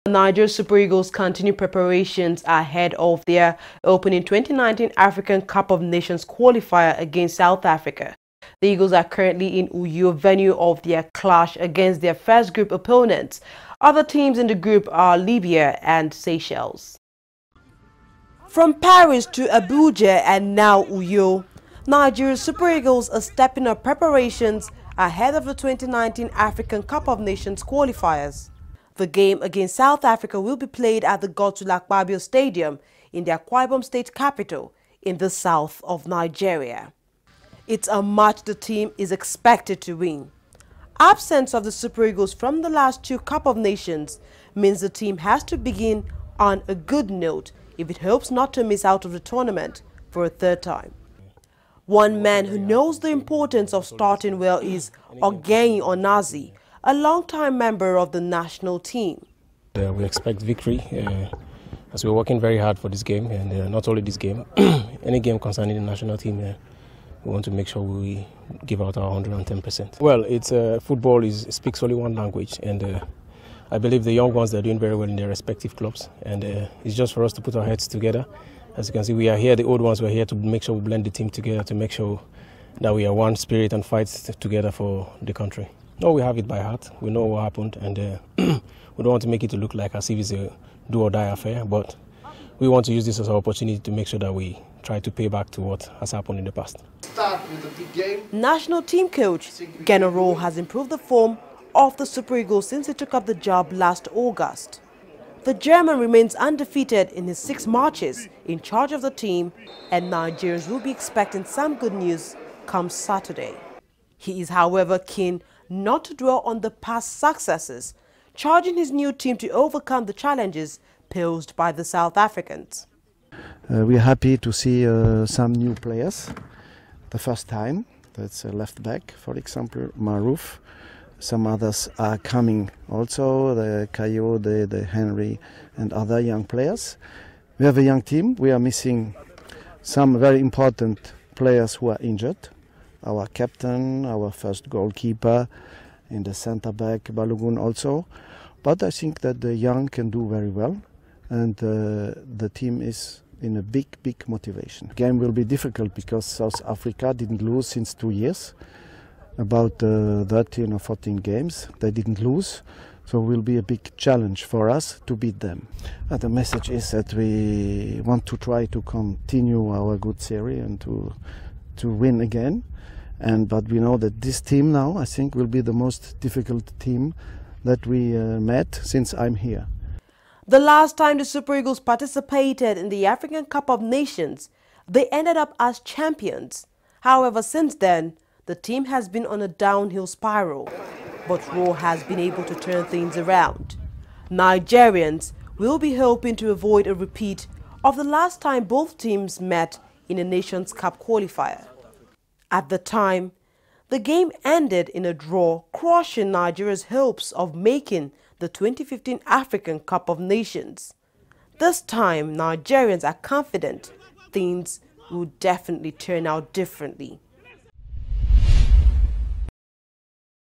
Nigeria Super Eagles continue preparations ahead of their opening 2019 African Cup of Nations qualifier against South Africa. The Eagles are currently in Uyo, venue of their clash against their first group opponents. Other teams in the group are Libya and Seychelles. From Paris to Abuja and now Uyo, Nigeria Super Eagles are stepping up preparations ahead of the 2019 African Cup of Nations qualifiers. The game against South Africa will be played at the Godswill Akpabio Stadium in the Akwa Ibom state capital in the south of Nigeria. It's a match the team is expected to win. Absence of the Super Eagles from the last two Cup of Nations means the team has to begin on a good note if it hopes not to miss out of the tournament for a third time. One man who knows the importance of starting well is Ogenyi Onazi, a long-time member of the national team. We expect victory as we're working very hard for this game, and not only this game, any game concerning the national team, we want to make sure we give out our 110%. Well, it's football speaks only one language, and I believe the young ones are doing very well in their respective clubs, and it's just for us to put our heads together. As you can see, we are here, the old ones, we're here to make sure we blend the team together, to make sure that we are one spirit and fight together for the country. No, we have it by heart. We know what happened, and we don't want to make it to look like as if it's a do-or-die affair, but we want to use this as an opportunity to make sure that we try to pay back to what has happened in the past. Start with the big game. National team coach Genaro has improved the form of the Super Eagles since he took up the job last August. The German remains undefeated in his 6 matches in charge of the team, and Nigerians will be expecting some good news come Saturday. He is, however, keen not to dwell on the past successes, charging his new team to overcome the challenges posed by the South Africans. We're happy to see some new players. The first time, that's a left back, for example, Maruf. Some others are coming also, the Kayode, the Henry and other young players. We have a young team. We are missing some very important players who are injured. Our captain, our first goalkeeper, and the centre back, Balogun also. But I think that the young can do very well, and the team is in a big motivation. The game will be difficult because South Africa didn't lose since 2 years. About 13 or 14 games, they didn't lose. So it will be a big challenge for us to beat them. The message is that we want to try to continue our good series and to win again. But we know that this team now, I think, will be the most difficult team that we met since I'm here. The last time the Super Eagles participated in the African Cup of Nations, they ended up as champions. However, since then, the team has been on a downhill spiral, but Raw has been able to turn things around. Nigerians will be hoping to avoid a repeat of the last time both teams met in a Nations Cup qualifier. At the time, the game ended in a draw, crushing Nigeria's hopes of making the 2015 African Cup of Nations. This time, Nigerians are confident things will definitely turn out differently.